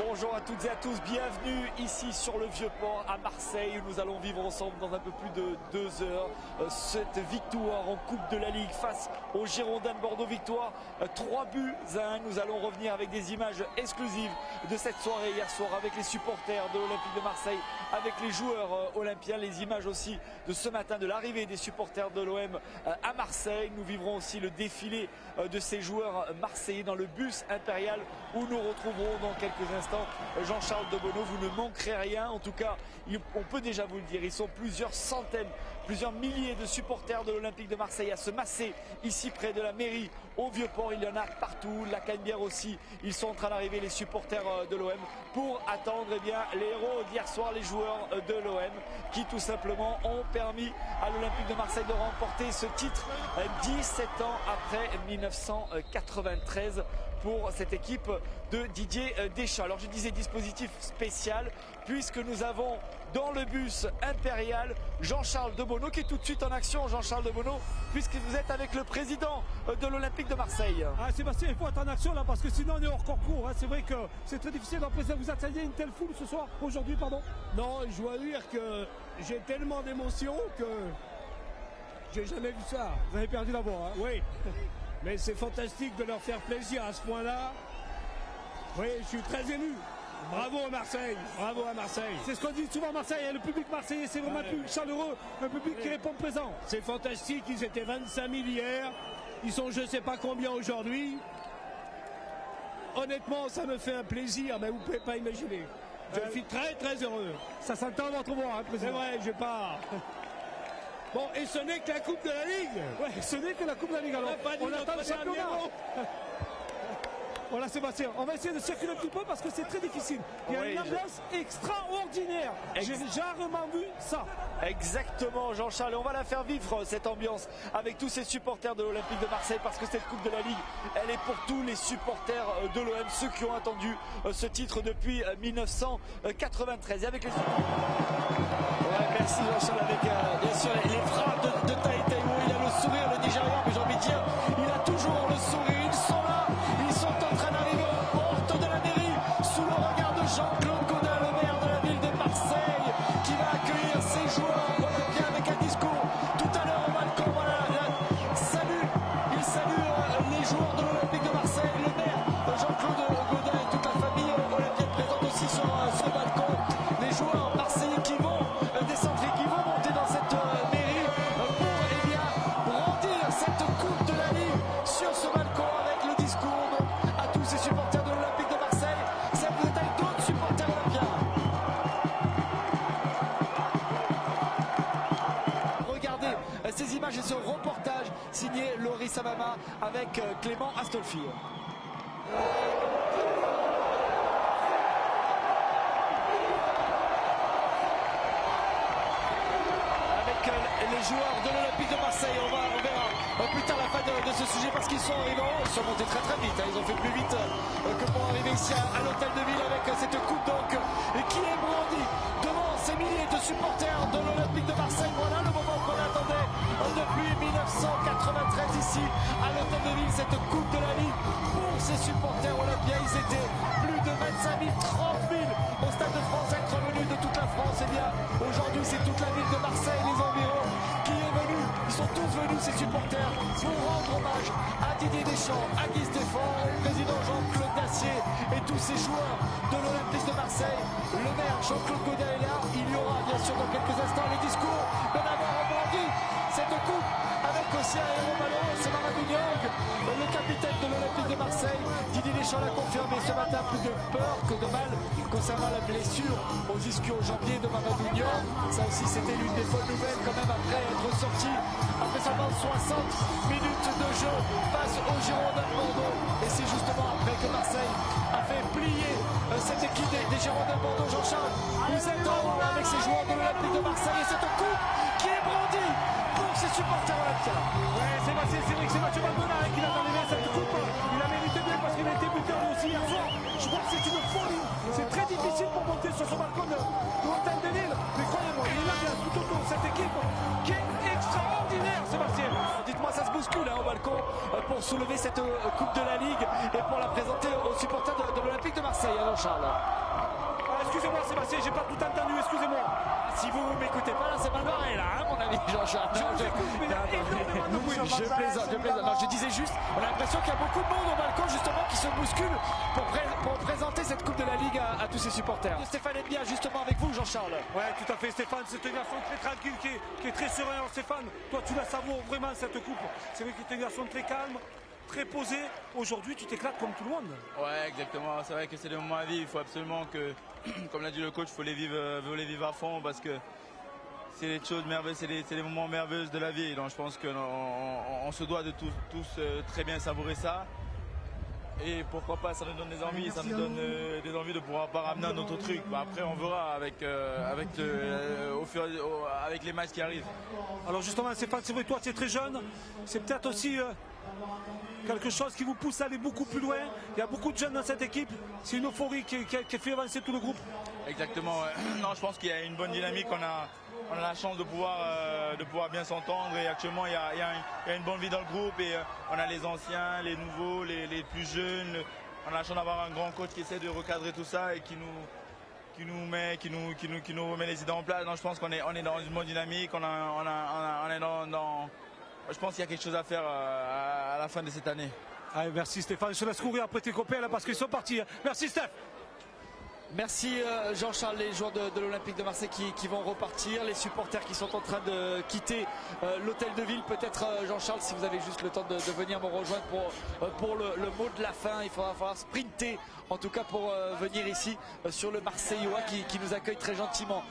Bonjour à toutes et à tous, bienvenue ici sur le Vieux-Port à Marseille où nous allons vivre ensemble dans un peu plus de 2 heures cette victoire en Coupe de la Ligue face aux Girondins de Bordeaux. Victoire 3-1. Nous allons revenir avec des images exclusives de cette soirée hier soir avec les supporters de l'Olympique de Marseille, avec les joueurs olympiens, les images aussi de ce matin de l'arrivée des supporters de l'OM à Marseille. Nous vivrons aussi le défilé de ces joueurs marseillais dans le bus impérial où nous retrouverons dans quelques instants Jean-Charles Debono. Vous ne manquerez rien, en tout cas on peut déjà vous le dire, ils sont plusieurs centaines, plusieurs milliers de supporters de l'Olympique de Marseille à se masser ici près de la mairie au Vieux-Port. Il y en a partout, la Canebière aussi, ils sont en train d'arriver, les supporters de l'OM, pour attendre les héros d'hier soir, les joueurs de l'OM qui tout simplement ont permis à l'Olympique de Marseille de remporter ce titre 17 ans après 1993 pour cette équipe de Didier Deschamps. Alors je disais dispositif spécial puisque nous avons dans le bus impérial Jean-Charles Debono qui est tout de suite en action. Jean-Charles Debono, puisque vous êtes avec le président de l'Olympique de Marseille. Ah Sébastien, il faut être en action là parce que sinon on est hors concours. C'est vrai que c'est très difficile. Alors, président, vous attendiez une telle foule ce soir, aujourd'hui, pardon? Non, je dois dire que j'ai tellement d'émotions que j'ai jamais vu ça. Vous avez perdu la voix, hein? Oui, mais c'est fantastique de leur faire plaisir à ce point-là. Oui, je suis très ému. Bravo à Marseille, bravo à Marseille. C'est ce qu'on dit souvent à Marseille, le public marseillais, c'est vraiment un public chaleureux, un public qui répond présent. C'est fantastique, ils étaient 25 000 hier, ils sont je sais pas combien aujourd'hui. Honnêtement, ça me fait un plaisir, mais vous pouvez pas imaginer. Je suis très très heureux. Ça s'entend votre voix, hein, président. C'est vrai, j'ai pas... Bon, et ce n'est que la Coupe de la Ligue. Ouais, ce n'est que la Coupe de la Ligue. Alors, on attend le championnat. Voilà Sébastien, on va essayer de circuler un petit peu parce que c'est très difficile. Il y a une ambiance extraordinaire. J'ai rarement vu ça. Exactement Jean-Charles, on va la faire vivre cette ambiance avec tous ces supporters de l'Olympique de Marseille parce que cette Coupe de la Ligue, elle est pour tous les supporters de l'OM, ceux qui ont attendu ce titre depuis 1993. Et avec les... merci Jean-Charles, avec bien sûr les frappes de Tai Taiwo, il a le sourire, le Nigérian, mais j'ai envie de dire, il a toujours le sourire, ils sont là, ils sont en train d'arriver aux portes de la mairie, sous le regard de Jean-Claude Gaudin, le maire de la ville de Marseille, qui va accueillir ses joueurs olympiens avec un discours tout à l'heure au balcon. Voilà, il salue les joueurs de l'Olympique de Marseille, le maire Jean-Claude Gaudin et toute la famille olympienne présente aussi sur ce balcon, les joueurs marseillais qui vont descendre et qui vont monter dans cette mairie pour brandir cette Coupe de la Ligue sur ce balcon avec le discours à tous ces supporters de l'Olympique de Marseille. Ça vous est avec d'autres supporters olympiens. Regardez ces images et ce reportage signé Loris Savama avec Clément Astolfi. Les joueurs de l'Olympique de Marseille, on verra plus tard la fin de ce sujet parce qu'ils sont arrivés, ils sont montés très vite, hein. Ils ont fait plus vite que pour arriver ici à l'hôtel de ville avec cette coupe donc qui est brandie devant ces milliers de supporters de l'Olympique de Marseille. Voilà le moment qu'on attendait depuis 1993 ici à l'hôtel de ville, cette coupe de la Ligue pour ces supporters olympiens. Ils étaient plus de 25 000, 30 000 au Stade de France, être venus de toute la France. Et bien aujourd'hui c'est toute la ville de Marseille, les environs qui est venue, ils sont tous venus ces supporters pour rendre hommage à Didier Deschamps, à Guy Stéphane, le président Jean-Claude Dacier et tous ces joueurs de l'Olympique de Marseille. Le maire Jean-Claude Gaudin est là, il y aura bien sûr dans quelques instants les discours de d'avoir brandi cette coupe avec aussi un héros malheureux, c'est Mamadou Niang, le capitaine de l'Olympique de Marseille. Didier Deschamps l'a confirmé ce matin, plus de peur que de mal concernant la blessure aux ischio-jambiers de Mamadou Niang. Ça aussi c'était l'une des bonnes nouvelles quand même après être sorti après seulement 60 minutes de jeu face aux Girondins de Bordeaux. Et c'est justement après que Marseille a fait plier cette équipe des Girondins de Bordeaux. Jean-Charles, vous êtes en haut avec ces joueurs de l'Olympique de Marseille et cette coupe qui est brandie pour ces supporters olympiens. Ouais, c'est vrai que c'est Mathieu Valbuena qui l'a donné cette coupe. Il a mérité mieux parce qu'il a été buteur aussi hier soir. Je crois que c'est une folie. C'est très difficile pour monter sur ce balcon de l'hôtel de Lille. Mais croyez-moi, il a bien tout autour de cette équipe qui est extraordinaire, Sébastien. Dites-moi, ça se bouscule au balcon pour soulever cette Coupe de la Ligue et pour la présenter aux supporters de l'Olympique de Marseille, Charles. excusez-moi Sébastien, j'ai pas tout entendu, excusez-moi. Si vous m'écoutez pas là, c'est mal barré là, hein, mon ami Jean-Charles. Je vous écoute, mais il y a énormément de bruit. Je plaisante, je plaisante. Non, je disais juste, on a l'impression qu'il y a beaucoup de monde au balcon justement qui se bouscule pour présenter cette Coupe de la Ligue à tous ses supporters. Stéphane Mbia justement avec vous, Jean-Charles. Ouais, tout à fait Stéphane, c'est un garçon très tranquille qui est très serein. Alors, Stéphane, toi tu la savoures vraiment cette coupe. C'est vrai qu'il est un garçon très calme, très posé. Aujourd'hui tu t'éclates comme tout le monde. Ouais, exactement. C'est vrai que c'est des moments à vivre. Il faut absolument que, comme l'a dit le coach, il faut les vivre à fond parce que c'est des choses merveilleuses, c'est des moments merveilleux de la vie. Donc je pense qu'on se doit de tous très bien savourer ça. Et pourquoi pas, ça nous donne des envies, ça nous donne des envies de pouvoir pas ramener un autre truc. Bah, après on verra avec les matchs qui arrivent. Alors justement Stéphane, c'est vrai, toi tu es très jeune, c'est peut-être aussi quelque chose qui vous pousse à aller beaucoup plus loin. Il y a beaucoup de jeunes dans cette équipe, c'est une euphorie qui fait avancer tout le groupe. Exactement, ouais. Non, je pense qu'il y a une bonne dynamique, on a la chance de pouvoir bien s'entendre et actuellement il y a une bonne vie dans le groupe et on a les anciens, les nouveaux, les plus jeunes. On a la chance d'avoir un grand coach qui essaie de recadrer tout ça et qui nous remet les idées en place. Donc je pense qu'on est dans une bonne dynamique, on est dans je pense qu'il y a quelque chose à faire à la fin de cette année. Allez, merci Stéphane, je te laisse courir après tes copains là parce qu'ils sont partis. Merci Steph. Merci Jean-Charles, les joueurs de l'Olympique de Marseille qui vont repartir, les supporters qui sont en train de quitter l'hôtel de ville. Peut-être Jean-Charles, si vous avez juste le temps de venir me rejoindre pour le mot de la fin, il faudra falloir sprinter en tout cas pour venir ici sur le Marseillois qui nous accueille très gentiment.